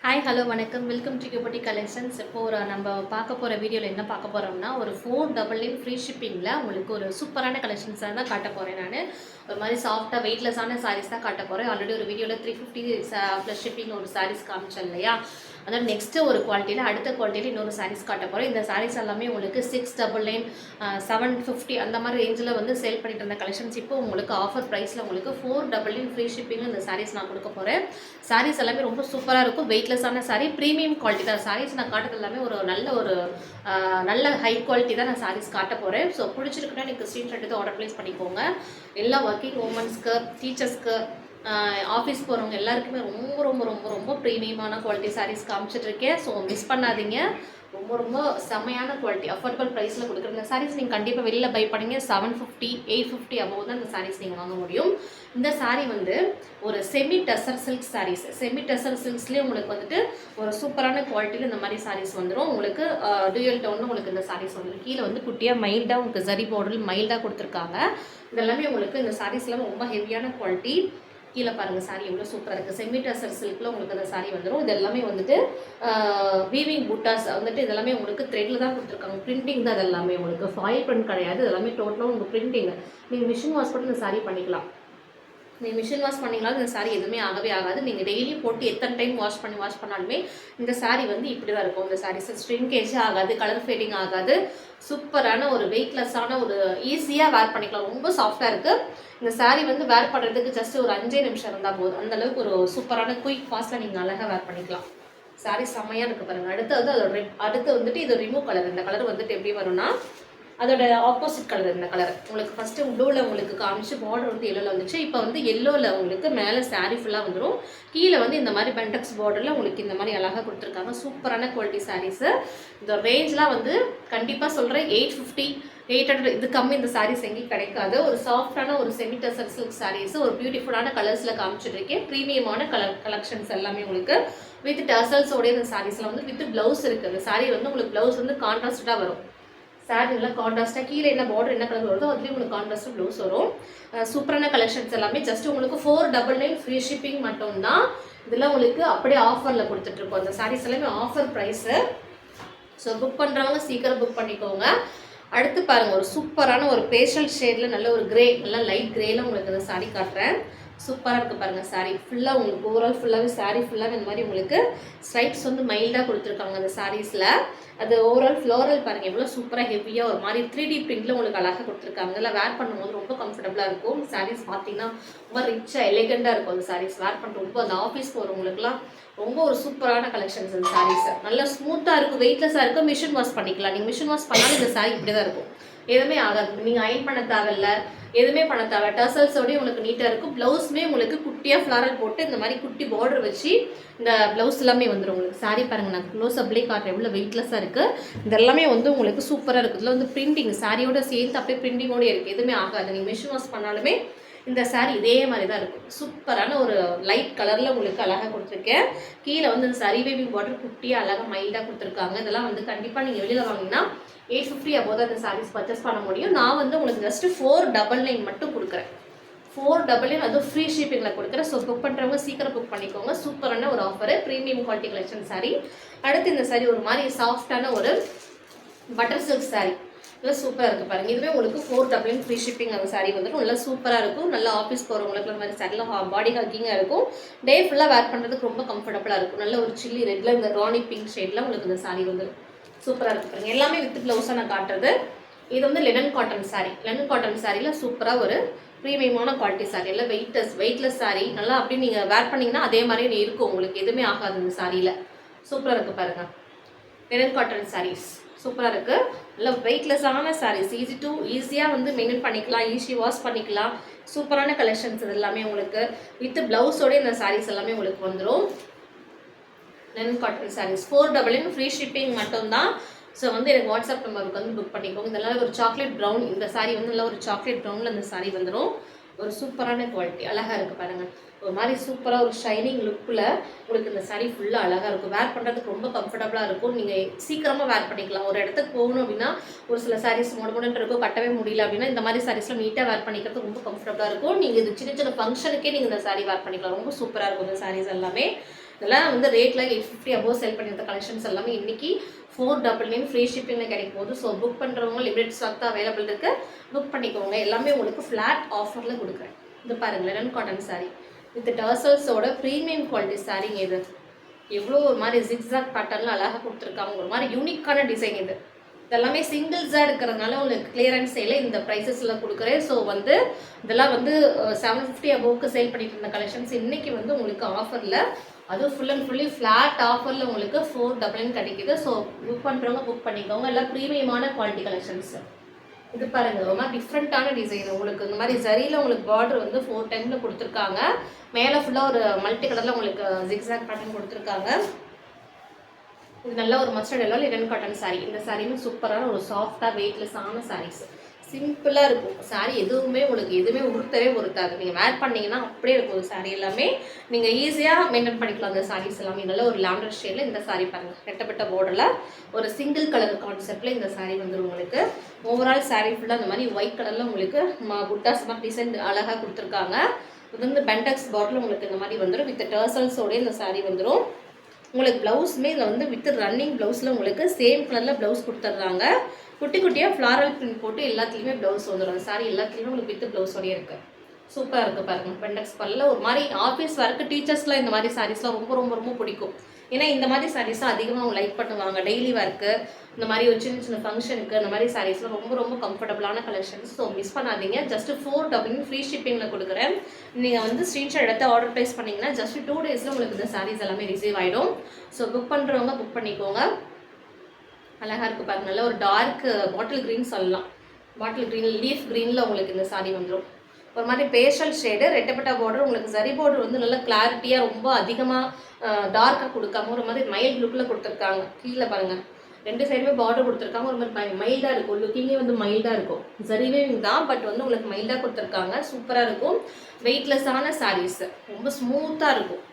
Hi hello வணக்கம் welcome to கியூபட்டி collections. இப்போ நம்ம பார்க்க போகிற வீடியோவில் என்ன பார்க்க போகிறோம்னா ஒரு 499 ஃப்ரீ ஷிப்பிங்கில் உங்களுக்கு ஒரு சூப்பரான கலெக்ஷன்ஸாக தான் காட்ட போகிறேன். நான் ஒரு மாதிரி சாஃப்டாக வெயிட்லெஸ்ஸான சாரீஸ் தான் காட்ட போகிறேன். ஆல்ரெடி ஒரு வீடியோவில் 350 ப்ளஸ் ஷிப்பிங் ஒரு சாரீஸ் காமிச்சேன் இல்லையா? அதோட நெக்ஸ்ட்டு ஒரு குவாலிட்டியில் அடுத்த குவாலிட்டியில் இன்னொரு சாரீஸ் காட்ட போகிறேன். இந்த சாரீஸ் எல்லாமே உங்களுக்கு 699 750 அந்த மாதிரி ரேஞ்சில் வந்து சேல் பண்ணிட்டு இருந்த கலெக்ஷன்ஸ் இப்போ உங்களுக்கு ஆஃபர் ப்ரைஸில் உங்களுக்கு 499 ஃப்ரீ ஷிப்பிங் இந்த சாரீஸ் நான் கொடுக்க போகிறேன். சாரீஸ் எல்லாமே ரொம்ப சூப்பராக இருக்கும். வெயிட்லெஸ்ஸான சாரீ, ப்ரீமியம் குவாலிட்டி தான். சாரீஸ் நான் காட்டுறது எல்லாமே நல்ல ஹை குவாலிட்டி தான் நான் சாரீஸ் காட்ட போகிறேன். ஸோ பிடிச்சிருக்குன்னா நீங்கள் ஸ்க்ரீன்ஷாட் எடுத்து ஆர்டர் ப்ளேஸ் பண்ணிக்கோங்க. எல்லா ஒர்க்கிங் உமன்ஸ்க்கு, டீச்சர்ஸ்க்கு, ஆஃபீஸ் போகிறவங்க எல்லாருக்குமே ரொம்ப ரொம்ப ரொம்ப ரொம்ப ப்ரீமியமான குவாலிட்டி சாரீஸ் காமிச்சிட்ருக்கேன். ஸோ மிஸ் பண்ணாதீங்க. ரொம்ப ரொம்ப செம்மையான குவாலிட்டி அஃபோர்டபுள் ப்ரைஸில் கொடுக்குற இந்த சாரீஸ் நீங்கள் கண்டிப்பாக வெளியில் பை பண்ணிங்க 750 850 அபோவ் தான் இந்த சாரீஸ் நீங்கள் வாங்க முடியும். இந்த சாரீ வந்து ஒரு semi tussar silk saris. Semi tussar சில்க்ஸ்லேயே உங்களுக்கு வந்துட்டு ஒரு சூப்பரான குவாலிட்டியில் இந்த மாதிரி சாரீஸ் வந்துடும். உங்களுக்கு டூயல் டவுன் உங்களுக்கு இந்த சாரீஸ் வந்துடும். கீழே வந்து குட்டியாக மைல்டாக உங்களுக்கு ஜரி பார்டர் மைல்டாக கொடுத்துருக்காங்க. இதெல்லாமே உங்களுக்கு இந்த சாரீஸ் எல்லாமே ரொம்ப ஹெவியான குவாலிட்டி. கீழே பாருங்கள் சாரீ எவ்வளோ சூப்பராக இருக்குது. செமி டசர் சில்கில் உங்களுக்கு அந்த சாரீ வந்துடும். இது எல்லாமே வந்துட்டு வீவிங் புட்டாஸ் வந்துட்டு இதெல்லாமே உங்களுக்கு த்ரெட்டில் தான் கொடுத்துருக்காங்க. பிரிண்டிங் தான். இது எல்லாமே உங்களுக்கு ஃபாயில் பிரிண்ட் கிடையாது. இதெல்லாமே டோட்டலாக உங்களுக்கு பிரிண்டிங். நீங்கள் மிஷின் வாஷ் பண்ணி இந்த சாரீ பண்ணிக்கலாம். நீங்கள் மிஷின் வாஷ் பண்ணிங்களாலும் இந்த சாரீ எதுவுமே ஆகவே ஆகாது. நீங்கள் டெய்லி போட்டு எத்தனை டைம் வாஷ் பண்ணாலுமே இந்த சாரீ வந்து இப்படி தான் இருக்கும். இந்த சாரீஸ் ஸ்ட்ரிங்கேஜே ஆகாது, கலர் ஃபேடிங் ஆகாது. சூப்பரான ஒரு வெயிட்லெஸ்ஸான ஒரு ஈஸியாக வேர் பண்ணிக்கலாம். ரொம்ப சாஃப்டாக இருக்குது. இந்த சாரீ வந்து வேர் பண்ணுறதுக்கு ஜஸ்ட் ஒரு 5 நிமிஷம் இருந்தால் போதும். அந்தளவுக்கு ஒரு சூப்பரான குயிக் ஃபாஸ்ட்டாக நீங்கள் அழகாக வேர் பண்ணிக்கலாம். சாரீ செம்மையாக இருக்குது பாருங்கள். அடுத்து வந்துட்டு இது ரிமூவ் கலர். இந்த கலர் வந்துட்டு எப்படி வரும்னா அதோட ஆப்போசிட் கலர். இந்த கலர் உங்களுக்கு ஃபஸ்ட்டு ப்ளூவில் உங்களுக்கு காமிச்சு பார்டர் வந்து எல்லோவில் வந்துச்சு. இப்போ வந்து எல்லோவில் உங்களுக்கு மேலே சாரீ ஃபுல்லாக வந்துடும். கீழே வந்து இந்த மாதிரி பென்டெக்ஸ் பார்டரில் உங்களுக்கு இந்த மாதிரி அழகாக கொடுத்துருக்காங்க. சூப்பரான குவாலிட்டி சாரீஸு. இந்த ரேஞ்செலாம் வந்து கண்டிப்பாக சொல்கிறேன் 850 800 இது கம்மி இந்த சாரீஸ் எங்கேயும் கிடைக்காது. ஒரு சாஃப்டான ஒரு செமி டசர் சில்க் சாரீஸ் ஒரு பியூட்டிஃபுல்லான கலர்ஸில் காமிச்சிட்ருக்கேன். ப்ரீமியமான கலெக்ஷன்ஸ் எல்லாமே உங்களுக்கு வித் டசல்ஸோடைய இந்த சாரீஸில் வந்து வித் ப்ளவுஸ் இருக்குது. இந்த சாரீ வந்து உங்களுக்கு ப்ளவுஸ் வந்து கான்ட்ராஸ்டாக வரும். சாரீ நல்லா கான்ட்ராஸ்ட்டாக கீழே என்ன பார்டர் என்ன கலர் வருதோ அதுலேயும் உங்களுக்கு கான்ட்ராஸ்ட்டாக ப்ளவுஸ் வரும். சூப்பரான கலெக்ஷன்ஸ் எல்லாமே ஜஸ்ட் உங்களுக்கு 499 ஃப்ரீ ஷிப்பிங் மட்டும்தான். இதெல்லாம் உங்களுக்கு அப்படியே ஆஃபரில் கொடுத்துட்ருக்கோம். அந்த சாரீஸ் எல்லாமே ஆஃபர் ப்ரைஸு. ஸோ புக் பண்ணுறவங்க சீக்கிரம் புக் பண்ணிக்கோங்க. அடுத்து பாருங்கள், ஒரு சூப்பரான ஒரு பேஸ்டல் ஷேடில் நல்ல ஒரு கிரே, நல்லா லைட் கிரேயில் உங்களுக்கு அந்த சாரீ காட்டுறேன். சூப்பராக இருக்குது பாருங்கள். சாரீ ஃபுல்லாக உங்களுக்கு ஓவரால் ஃபுல்லாகவே சாரீ ஃபுல்லாகவே இந்த மாதிரி உங்களுக்கு ஸ்ட்ரைப்ஸ் வந்து மைல்டாக கொடுத்துருக்காங்க அந்த சாரீஸில். அது ஓவரால் ஃப்ளோரல் பாருங்கள் எவ்வளோ சூப்பராக ஹெவியாக ஒரு மாதிரி 3D பிரிண்டில் உங்களுக்கு அழகாக கொடுத்துருக்காங்க. இதெல்லாம் வேர் பண்ணும்போது ரொம்ப கம்ஃபர்டபுளாக இருக்கும். சாரீஸ் பார்த்தீங்கன்னா ரொம்ப ரிச்சாக எலிகண்டாக இருக்கும். அந்த சாரீஸ் வேர் பண்ணுறது ரொம்ப அந்த ஆஃபீஸ் போகிறவங்களுக்குலாம் ரொம்ப ஒரு சூப்பரான கலெக்ஷன்ஸ் அந்த சாரீஸ். நல்லா ஸ்மூத்தாக இருக்கும், வெயிட்லெஸ்ஸாக இருக்கும். மிஷின் வாஷ் பண்ணிக்கலாம். நீங்கள் மிஷின் வாஷ் பண்ணாலும் இந்த சாரீ இப்படி தான் இருக்கும். எதுவுமே ஆகாது. நீங்கள் அயன் பண்ண தேவையில்லை, எதுவுமே பண்ண தேவை. டசல்ஸோடய உங்களுக்கு நீட்டாக இருக்கும். ப்ளவுஸுமே உங்களுக்கு குட்டியாக ஃப்ளாரல் போட்டு இந்த மாதிரி குட்டி பார்டர் வச்சு இந்த ப்ளவுஸ் எல்லாமே வந்துடும் உங்களுக்கு. சாரீ பாருங்கள், நான் க்ளோஸ் அப்லேயே காட்டுறேன் எவ்வளோ வெயிட்லெஸ்ஸாக இருக்குது. இதெல்லாமே வந்து உங்களுக்கு சூப்பராக இருக்குது. இதில் வந்து பிரிண்டிங் சாரியோட சேர்ந்து அப்படியே பிரிண்டிங்கோடு இருக்குது. எதுவுமே ஆகாது. நீங்கள் மிஷின் வாஷ் பண்ணாலுமே இந்த சாரீ இதே மாதிரி தான் இருக்கும். சூப்பரான ஒரு லைட் கலரில் உங்களுக்கு அழகாக கொடுத்துருக்கேன். கீழே வந்து இந்த சரி வேவிங் பார்டர் குட்டியாக அழகாக மைல்டாக கொடுத்துருக்காங்க. இதெல்லாம் வந்து கண்டிப்பாக நீங்கள் வெளியில் வாங்கினா 850 அபோவ் தான் இந்த சாரீஸ் பர்ச்சேஸ் பண்ண முடியும். நான் வந்து உங்களுக்கு ஜஸ்ட்டு 499 மட்டும் கொடுக்குறேன். 499 அதுவும் ஃப்ரீ ஷிப்பிங்கில் கொடுக்குறேன். ஸோ புக் பண்ணுறவங்க சீக்கிரம் புக் பண்ணிக்கோங்க. சூப்பரான ஒரு offer, premium quality collection sari. அடுத்து இந்த சாரீ ஒரு மாதிரி சாஃப்டான ஒரு பட்டர் சில்க் சாரீ. நல்லா சூப்பராக இருக்குது பாருங்கள். இதுவே உங்களுக்கு 499 ஃப்ரீ ஷிப்பிங் அந்த சாரீ வந்துட்டு நல்லா சூப்பராக இருக்கும். நல்லா ஆஃபீஸ் போகிறவங்களுக்கு அந்த மாதிரி சாரிலாம் பாடி ஹக்கிங்காக இருக்கும். டே ஃபுல்லாக வேர் பண்ணுறதுக்கு ரொம்ப கம்ஃபர்டபுளாக இருக்கும். நல்ல ஒரு சில்லி ரெட்டில் இந்த ராணி பிங்க் ஷேடில் உங்களுக்கு இந்த சாரீ வந்து சூப்பராக இருக்குது பாருங்கள். எல்லாமே வித் ப்ளவுஸாக நான் காட்டுறது. இது வந்து linen cotton sari. Linen cotton சாரியில் சூப்பராக ஒரு ப்ரீமியமான குவாலிட்டி சாரீ. எல்லாம் வெயிட்லெஸ் சாரீ. நல்லா அப்படி நீங்கள் வேர் பண்ணிங்கன்னா அதே மாதிரி இருக்கும். உங்களுக்கு எதுவுமே ஆகாது இந்த சாரியில். சூப்பராக இருக்குது பாருங்கள். லெனன் காட்டன் சாரீஸ் சூப்பராக இருக்குது. நல்லா வெயிட்லெஸ்ஸான சாரீஸ். ஈஸியாக வந்து மெயின்டைன் பண்ணிக்கலாம், ஈஸி வாஷ் பண்ணிக்கலாம். சூப்பரான கலெக்ஷன்ஸ் இது எல்லாமே உங்களுக்கு வித் ப்ளவுஸோடு இந்த சாரீஸ் எல்லாமே உங்களுக்கு வந்துடும். Linen cotton sarees 499 free shipping மட்டும்தான். ஸோ வந்து எனக்கு வாட்ஸ்அப் நம்பருக்கு வந்து புக் பண்ணிக்கோங்க. இதெல்லாம் ஒரு சாக்லேட் ப்ரௌன். இந்த சாரீ வந்து நல்லா ஒரு சாக்லேட் ப்ரௌனில் இந்த சாரீ வந்துடும். ஒரு சூப்பரான குவாலிட்டி அழகாக இருக்குது பாருங்கள். ஒரு மாதிரி சூப்பராக ஒரு ஷைனிங் லுக்கில் உங்களுக்கு இந்த சாரீ ஃபுல்லாக அழகாக இருக்கும். வேர் பண்ணுறதுக்கு ரொம்ப கம்ஃபர்டபுளாக இருக்கும். நீங்கள் சீக்கிரமாக வேர் பண்ணிக்கலாம். ஒரு இடத்துக்கு போகணும் அப்படின்னா ஒரு சில சாரீஸ் முடமுடன்னு இருக்கும், கட்டவே முடியல அப்படின்னா இந்த மாதிரி சாரீஸ்லாம் நீட்டாக வேர் பண்ணிக்கிறதுக்கு ரொம்ப கம்ஃபர்டபுளாக இருக்கும். நீங்கள் இது சின்ன சின்ன ஃபங்க்ஷனுக்கே நீங்கள் இந்த சாரீ வேர் பண்ணிக்கலாம். ரொம்ப சூப்பராக இருக்கும் இந்த சாரீஸ் எல்லாமே. இதெல்லாம் வந்து ரேட்டில் 850 அபோவ் செல் பண்ணியிருந்த கலெக்ஷன்ஸ் எல்லாமே இன்றைக்கி 499 ஃப்ரீ ஷிப்பிங்கில் கிடைக்கும் போது. ஸோ புக் பண்ணுறவங்க லிமிடெட் ஸ்டாக் தான் அவைலபிள் இருக்குது, புக் பண்ணிக்கோங்க. எல்லாமே உங்களுக்கு ஃப்ளாட் ஆஃபரில் கொடுக்குறேன். இது பாருங்கள், லெனன் காட்டன் சாரீ வித் டர்சல்ஸோட ப்ரீமியம் குவாலிட்டி சாரீங்க. இது எவ்வளோ ஒரு மாதிரி ஜிக்ஸாக் பேட்டர்னில் அழகாக கொடுத்துருக்காங்க. ஒரு மாதிரி யூனிக்கான டிசைன் இது. இதெல்லாமே சிங்கிள்ஸாக இருக்கிறதுனால உங்களுக்கு கிளியரன்ஸ் சேலில் இந்த ப்ரைஸஸில் கொடுக்குறேன். ஸோ வந்து இதெல்லாம் வந்து 750 அபோவுக்கு சேல் பண்ணிட்டு இருந்த கலெக்ஷன்ஸ் இன்றைக்கி வந்து உங்களுக்கு ஆஃபரில், அதுவும் ஃபுல் அண்ட் ஃபுல்லி ஃப்ளாட் ஆஃபரில் உங்களுக்கு 499 கிடைக்குது. ஸோ புக் பண்ணுறவங்க புக் பண்ணிக்கோங்க. எல்லாம் ப்ரீமியமான குவாலிட்டி கலெக்ஷன்ஸ். இது பாருங்கள், ரொம்ப டிஃப்ரெண்ட்டான டிசைன். உங்களுக்கு இந்த மாதிரி ஜரியில் உங்களுக்கு பார்டர் வந்து 4 டைமில் கொடுத்துருக்காங்க. மேலே ஃபுல்லாக ஒரு மல்டி கலரில் உங்களுக்கு ஜிக்ஸாக் பேட்டர்ன் கொடுத்துருக்காங்க. இது நல்ல ஒரு mustard yellow linen cotton sari. இந்த சாரியுமே சூப்பரான ஒரு சாஃப்டாக வெயிட்லெஸ்ஸான சாரீஸ். சிம்பிளாக இருக்கும் சாரீ. எதுவுமே உங்களுக்கு எதுவுமே உறுத்தாது. நீங்கள் வேர் பண்ணிங்கன்னா அப்படியே இருக்கும் சாரீ. எல்லாமே நீங்கள் ஈஸியாக மெயின்டைன் பண்ணிக்கலாம். அந்த சாரீஸ் எல்லாமே நல்ல ஒரு லாண்டர் ஷேடில் இந்த சாரீ பாருங்கள். ரெட்டப்பட்ட பார்டரில் ஒரு சிங்கிள் கலர் கான்செப்டில் இந்த சாரீ வந்துடும் உங்களுக்கு. ஓவரால் சாரீ ஃபுல்லாக அந்த மாதிரி ஒயிட் கலரில் உங்களுக்கு புட்டாஸ் டிசைன் அழகாக கொடுத்துருக்காங்க. இது வந்து பென்டெக்ஸ் பார்டரில் உங்களுக்கு இந்த மாதிரி வந்துடும். வித் டர்சல்ஸோடய இந்த சாரீ வந்துடும். உங்களுக்கு ப்ளவுஸுமே இதில் வந்து வித் ரன்னிங் ப்ளவுஸில் உங்களுக்கு சேம் கலரில் ப்ளவுஸ் கொடுத்துட்றாங்க. குட்டி குட்டியாக ஃப்ளாரல் பிரிண்ட் போட்டு எல்லாத்துலேயுமே ப்ளவுஸ் வந்துடும். சாரி எல்லாத்துலேயுமே உங்களுக்கு வித் ப்ளவுஸோடய இருக்குது. சூப்பராக இருக்குது பாருங்கள். பெண்டெக்ஸ் பல்ல ஒரு மாதிரி ஆஃபீஸ் ஒர்க்கு டீச்சர்ஸ்லாம் இந்த மாதிரி சாரீஸ்லாம் ரொம்ப ரொம்ப ரொம்ப பிடிக்கும். ஏன்னா இந்த மாதிரி சாரீஸ்லாம் அதிகமாக அவங்க லைக் பண்ணுவாங்க. டெய்லி ஒர்க்கு, இந்த மாதிரி ஒரு சின்ன சின்ன ஃபங்க்ஷனுக்கு இந்த மாதிரி சாரீஸ்லாம் ரொம்ப ரொம்ப கம்ஃபர்டபுளான கலெக்ஷன்ஸ். ஸோ மிஸ் பண்ணாதீங்க. ஜஸ்ட் 499 ஃப்ரீ ஷிப்பிங்கில் கொடுக்குறேன். நீங்கள் வந்து ஸ்க்ரீன்ஷாட் எடுத்து ஆர்டர் ப்ளேஸ் பண்ணிங்கன்னா ஜஸ்ட் 2 டேஸில் உங்களுக்கு இந்த சாரீஸ் எல்லாமே ரிசீவ் ஆகிடும். ஸோ புக் பண்ணுறவங்க புக் பண்ணிக்கோங்க. அழகாக இருக்குது பாருங்கள். நல்ல ஒரு டார்க் பாட்டில் க்ரீன் சொல்லலாம். பாட்டில் க்ரீன் லீஃப் க்ரீனில் உங்களுக்கு இந்த சாரீ வந்துடும். ஒரு மாதிரி பேஷல் ஷேடு, ரெட்டப்பட்டா பார்டர். உங்களுக்கு ஜரி பார்டர் வந்து நல்லா கிளாரிட்டியாக ரொம்ப அதிகமாக டார்க்காக கொடுக்காம ஒரு மாதிரி மைல்டு லுக்கில் கொடுத்துருக்காங்க. கீழே பாருங்கள், 2 சைடுமே பார்டர் கொடுத்துருக்காங்க. ஒரு மாதிரி மைல்டாக இருக்கும். லுக்கிங்கே வந்து மைல்டாக இருக்கும். ஜரிவே தான், பட் வந்து உங்களுக்கு மைல்டாக கொடுத்துருக்காங்க. சூப்பராக இருக்கும். வெயிட்லெஸ்ஸான சாரீஸ், ரொம்ப ஸ்மூத்தாக இருக்கும்.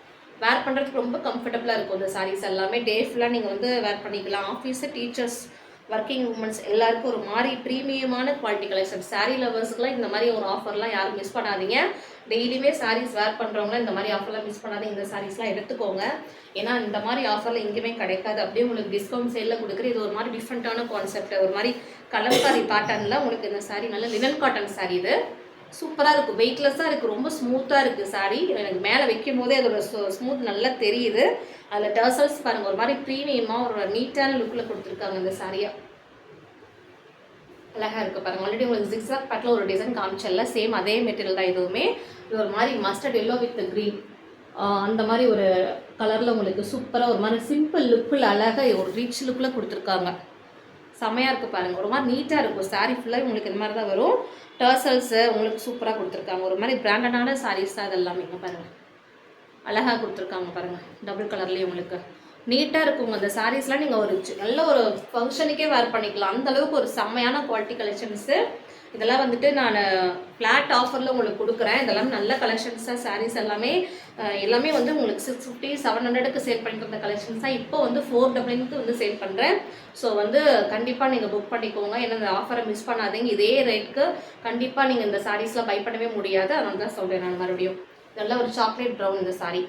வேர் பண்ணுறதுக்கு ரொம்ப கம்ஃபர்டபுளாக இருக்கும். இந்த சாரீஸ் எல்லாமே டே ஃபுல்லாக நீங்கள் வந்து வேர் பண்ணிக்கலாம். ஆஃபீஸு, டீச்சர்ஸ், ஒர்க்கிங் உமன்ஸ் எல்லாருக்கும் ஒரு மாதிரி ப்ரீமியமான குவாலிட்டி கலெக்ஷன். சாரீ லவர்ஸுக்குலாம் இந்த மாதிரி ஒரு ஆஃபர்லாம் யாரும் மிஸ் பண்ணாதீங்க. டெய்லியுமே சாரீஸ் வேர் பண்ணுறவங்க இந்த மாதிரி ஆஃபர்லாம் மிஸ் பண்ணாதீங்க. இந்த சாரீஸ்லாம் எடுத்துக்கோங்க. ஏன்னா இந்த மாதிரி ஆஃபரில் எங்கேயுமே கிடைக்காது. அப்படியே உங்களுக்கு டிஸ்கவுண்ட் சேலில் கொடுக்குற இது ஒரு மாதிரி டிஃப்ரெண்ட்டான கான்செப்ட். ஒரு மாதிரி கலம்காரி பேட்டர்னில் உங்களுக்கு இந்த சாரீ நல்ல லினன் காட்டன் சாரீ. இது சூப்பராக இருக்குது. வெயிட்லெஸ்ஸாக இருக்குது. ரொம்ப ஸ்மூத்தாக இருக்குது சாரீ. எனக்கு மேலே வைக்கும் போதே அதோட ஸ்மூத் நல்லா தெரியுது. அதில் டர்சல்ஸ் பாருங்கள், ஒரு மாதிரி ப்ரீமியமாக ஒரு நீட்டான லுக்கில் கொடுத்துருக்காங்க இந்த சாரியை. அழகாக இருக்குது பாருங்கள். ஆல்ரெடி உங்களுக்கு ஜிக்ஸாக் பேட்டில் ஒரு டிசைன் காமிச்சல, சேம் அதே மெட்டீரியல் தான் இதுவுமே. இது ஒரு மாதிரி மஸ்டர்ட் எல்லோ வித் க்ரீன் அந்த மாதிரி ஒரு கலரில் உங்களுக்கு சூப்பராக ஒரு மாதிரி சிம்பிள் லுக்கில் அழகாக ஒரு ரிச் லுக்கில் கொடுத்துருக்காங்க. செம்மையாக இருக்குது பாருங்கள். ஒரு மாதிரி நீட்டாக இருக்கும். சாரீ ஃபுல்லாக உங்களுக்கு இந்த மாதிரி தான் வரும். டர்சல்ஸு உங்களுக்கு சூப்பராக கொடுத்துருக்காங்க. ஒரு மாதிரி பிராண்டடான சாரீஸ் தான் அதெல்லாமே. இங்கே பாருங்கள், அழகாக கொடுத்துருக்காங்க பாருங்கள். டபுள் கலர்லேயே உங்களுக்கு நீட்டாக இருக்குங்க. அந்த சாரீஸ்லாம் நீங்கள் ஒரு நல்ல ஒரு ஃபங்க்ஷனுக்கே வேர் பண்ணிக்கலாம். அந்தளவுக்கு ஒரு செம்மையான குவாலிட்டி கலெக்ஷன்ஸு. இதெல்லாம் வந்துட்டு நான் ஃப்ளாட் ஆஃபரில் உங்களுக்கு கொடுக்குறேன். இதெல்லாம் நல்ல கலெக்ஷன்ஸாக சாரீஸ் எல்லாமே வந்து உங்களுக்கு 650 700க்கு சேல் பண்ணிட்டு இருந்த கலெக்ஷன்ஸ் தான் இப்போ வந்து 499க்கு வந்து சேல் பண்ணுறேன். ஸோ வந்து கண்டிப்பாக நீங்கள் புக் பண்ணிக்கோங்க. ஏன்னா இந்த ஆஃபரை மிஸ் பண்ணாதீங்க. இதே ரேட்டுக்கு கண்டிப்பாக நீங்கள் இந்த சாரீஸ்லாம் பை பண்ணவே முடியாது. அதனால தான் சொல்கிறேன் நான் மறுபடியும். நல்ல ஒரு சாக்லேட் ப்ரௌன் இந்த சாரீ.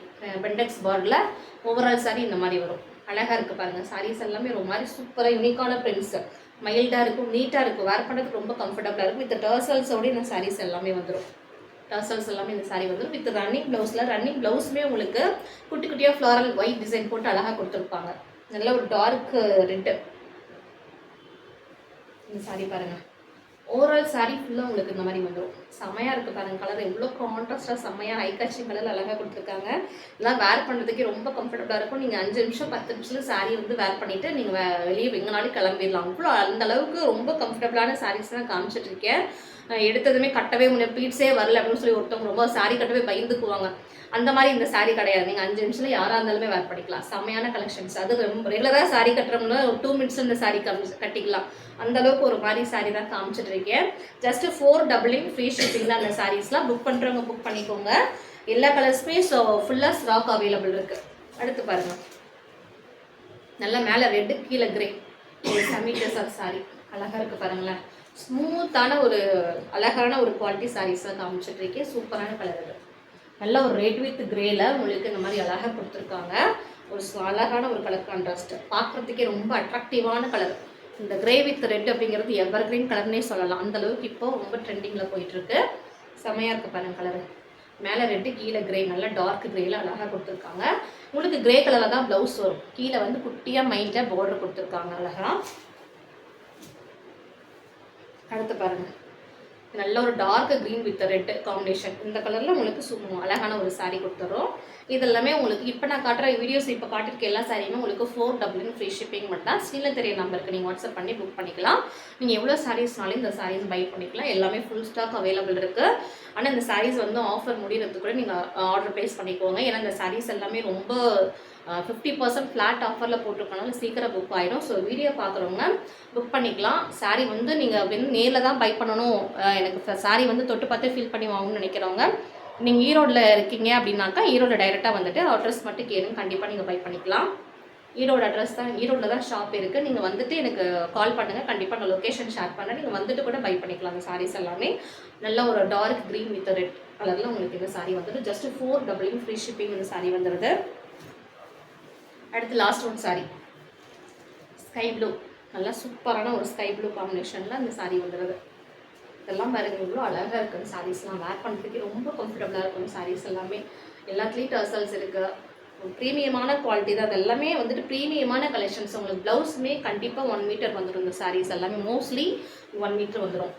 பெண்டெக்ஸ் பார்டரில் ஓவரால் சாரீ இந்த மாதிரி வரும். அழகாக இருக்குது பாருங்கள். சாரீஸ் எல்லாமே ஒரு மாதிரி சூப்பராக யூனிக்கான பிரிண்ட்ஸு. மைல்டாக இருக்கும், நீட்டாக இருக்கும். வேர் பண்ணுறதுக்கு ரொம்ப கம்ஃபர்டபுளாக இருக்கும். வித் டர்சல்ஸோடு இந்த சாரீஸ் எல்லாமே வந்துடும். டர்சல்ஸ் எல்லாமே இந்த சாரீ வந்துடும். வித் ரன்னிங் ப்ளவுஸில் ரன்னிங் ப்ளவுஸுமே உங்களுக்கு குட்டி குட்டியாக ஃப்ளாரல் ஒயிட் டிசைன் போட்டு அழகாக கொடுத்துருப்பாங்க. நல்ல ஒரு டார்க் ரெட்டு இந்த சாரீ பாருங்கள். ஓவரால் சாரீ ஃபுல்லாக உங்களுக்கு இந்த மாதிரி வந்துடும். செம்மையாக இருக்குது பாருங்கள். கலர் எவ்வளோ கான்ட்ராஸ்டாக செம்மையாக ஹை கட்சிங் கலர் அழகாக கொடுத்துருக்காங்க. இதெல்லாம் வேர் பண்ணுறதுக்கே ரொம்ப கம்ஃபர்டபுளாக இருக்கும். நீங்கள் 5 நிமிஷம் 10 நிமிஷத்தில் சாரீ வந்து வேர் பண்ணிவிட்டு நீங்கள் வெளியே எங்கனாலும் கிளம்பிடலாம். அவ்வளோ அந்த அளவுக்கு ரொம்ப கம்ஃபர்டபுளான சாரீஸ் தான் காமிச்சிட்ருக்கேன். எடுத்ததுமே கட்டவே முடியாது, பீட்ஸே வரல அப்படின்னு சொல்லி ஒருத்தவங்க ரொம்ப சாரீ கட்டவே பயந்துக்குவாங்க. அந்த மாதிரி இந்த சாரீ கிடையாது. நீங்கள் 5 நிமிஷத்தில் யாராக இருந்தாலுமே வேர் பண்ணிக்கலாம். செம்மையான கலெக்ஷன்ஸ். அது ரொம்ப ரெகுலராக சாரீ கட்டுறோம்னா ஒரு 2 மினிட்ஸில் இந்த சாரீ கட்டிக்கலாம். அந்தளவுக்கு ஒரு மாதிரி சாரீ தான் காமிச்சிட்ருக்கேன். ஜஸ்ட்டு 499 ஃப்ரீ ஷிப்பிங் தான் அந்த சாரீஸ்லாம். புக் பண்ணுறவங்க புக் பண்ணிக்கோங்க. எல்லா கலர்ஸுமே ஸோ ஃபுல்லாக ஸ்டாக் அவைலபிள் இருக்குது. அடுத்து பாருங்கள், நல்லா மேலே ரெட்டு கீழே கிரே ஒரு செமி டெசர்ட் சாரீ. அழகாக இருக்குது பாருங்களேன். ஸ்மூத்தான ஒரு அழகான ஒரு குவாலிட்டி சாரீஸ் தான் காமிச்சிட்ருக்கேன். சூப்பரான கலர் இது. நல்ல ஒரு ரெட் வித் கிரேல உங்களுக்கு இந்த மாதிரி அழகாக கொடுத்துருக்காங்க. ஒரு அழகான ஒரு கலர் கான்ட்ராஸ்ட், பார்க்குறதுக்கே ரொம்ப அட்ராக்டிவான கலர். இந்த கிரே வித் ரெட் அப்படிங்கிறது எவர் கிரீன் கலர்னே சொல்லலாம். அந்த அளவுக்கு இப்போ ரொம்ப ட்ரெண்டிங்கில் போயிட்டுருக்கு. செமையாக இருக்குது பாருங்கள் கலரு. மேலே ரெட்டு, கீழே கிரே, நல்லா டார்க் கிரேல அழகாக கொடுத்துருக்காங்க. உங்களுக்கு கிரே கலரில் தான் ப்ளவுஸ் வரும். கீழே வந்து குட்டியாக மைண்டில் பார்டர் கொடுத்துருக்காங்க அழகாக. அடுத்து பாருங்கள், நல்ல ஒரு dark green with red combination. இந்த கலரில் உங்களுக்கு அழகான ஒரு சாரீ கொடுத்துறோம். இதெல்லாமே உங்களுக்கு இப்போ நான் காட்டுற வீடியோஸ் இப்போ காட்டிருக்க எல்லா சாரியுமே உங்களுக்கு 499 ஃப்ரீ ஷிப்பிங் மட்டும் தான். ஸ்க்ரீனில் தெரிய நம்பருக்கு நீங்கள் வாட்ஸ்அப் பண்ணி புக் பண்ணிக்கலாம். நீங்கள் எவ்வளோ சாரீஸ்னாலும் இந்த சாரீஸ் பை பண்ணிக்கலாம். எல்லாமே ஃபுல் ஸ்டாக் அவைலபிள் இருக்குது. ஆனால் இந்த சாரீஸ் வந்து ஆஃபர் முடிகிறதுக்கு கூட நீங்கள் ஆர்டர் ப்ளேஸ் பண்ணிக்கோங்க. ஏன்னா இந்த சாரீஸ் எல்லாமே ரொம்ப 50% ஃப்ளாட் ஆஃபரில் போட்டிருக்கனால சீக்கிரம் புக் ஆகிடும். ஸோ வீடியோ பார்க்குறவங்க புக் பண்ணிக்கலாம். சாரீ வந்து நீங்கள் நேரில் தான் பை பண்ணணும், எனக்கு சாரீ வந்து தொட்டு பார்த்து ஃபில் பண்ணி வாங்கணும்னு நினைக்கிறவங்க, நீங்கள் ஈரோடில் இருக்கீங்க அப்படின்னாக்கா ஈரோடு டைரெக்டாக வந்துட்டு அட்ரஸ் மட்டும் கேளுங்க, கண்டிப்பாக நீங்கள் பை பண்ணிக்கலாம். ஈரோடு அட்ரஸ் தான், ஈரோடில் தான் ஷாப் இருக்குது. நீங்கள் வந்துட்டு எனக்கு கால் பண்ணுங்கள், கண்டிப்பாக நான் லொக்கேஷன் ஷேர் பண்ணேன். நீங்கள் வந்துட்டு கூட பை பண்ணிக்கலாம். அந்த சாரீஸ் எல்லாமே நல்ல ஒரு டார்க் க்ரீன் வித் ரெட் கலரில் உங்களுக்கு இந்த சாரீ வந்துட்டு ஜஸ்ட் 499 ஃப்ரீ ஷிப்பிங் இந்த சாரீ வந்துடுது. அடுத்து last one sari sky blue, நல்லா சூப்பரான ஒரு ஸ்கை ப்ளூ காம்பினேஷனில் இந்த சாரீ வந்துடுது. இதெல்லாம் பாருங்க இவ்வளோ அழகாக இருக்குது. சாரீஸ்லாம் வேர் பண்ணுறதுக்கு ரொம்ப கம்ஃபர்டபுளாக இருக்கும். சாரீஸ் எல்லாமே எல்லாத்துலேயும் டர்சல்ஸ் இருக்குது. ப்ரீமியமான குவாலிட்டி தான். அது எல்லாமே வந்துட்டு ப்ரீமியமான கலெக்ஷன்ஸ். உங்களுக்கு ப்ளவுஸுமே கண்டிப்பாக 1 மீட்டர் வந்துடும். இந்த சாரீஸ் எல்லாமே மோஸ்ட்லி 1 மீட்டர் வந்துடும்.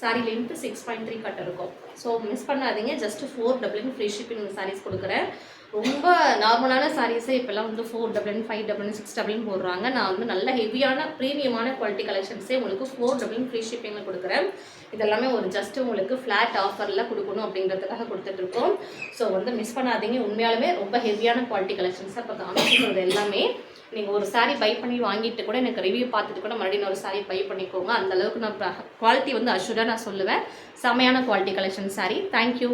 சாரீ லென்த்து 6.3 கட் இருக்கும். ஸோ மிஸ் பண்ணாதீங்க. ஜஸ்ட் 499 ஃப்ரீ ஷிப்பிங் இந்த சாரீஸ் கொடுக்குறேன். ரொம்ப நார்மலான சாரீஸே இப்போல்லாம் வந்து 499, 599, 699 போடுறாங்க. நான் வந்து நல்ல ஹெவியான ப்ரீமியமான குவாலிட்டி கலெக்ஷன்ஸே உங்களுக்கு 499 ஃப்ரீ ஷிப்பிங்கில் கொடுக்குறேன். இதெல்லாமே ஒரு ஜஸ்ட் உங்களுக்கு ஃப்ளாட் ஆஃபரில் கொடுக்கணும் அப்படிங்கிறதுக்காக கொடுத்துட்ருக்கோம். ஸோ வந்து மிஸ் பண்ணாதீங்க. உண்மையாலுமே ரொம்ப ஹெவியான குவாலிட்டி கலெக்ஷன்ஸாக இப்போ காமிச்சிக்கிறது எல்லாமே. நீங்கள் ஒரு சாரீ பை பண்ணி வாங்கிட்டு கூட எனக்கு ரிவ்யூ பார்த்துட்டு கூட மறுபடியும் ஒரு சாரீ பை பண்ணிக்கோங்க. அந்தளவுக்கு நான் குவாலிட்டி வந்து அஷ்யூராக நான் சொல்லுவேன். செமையான குவாலிட்டி கலெக்ஷன் சாரீ. தேங்க்யூ.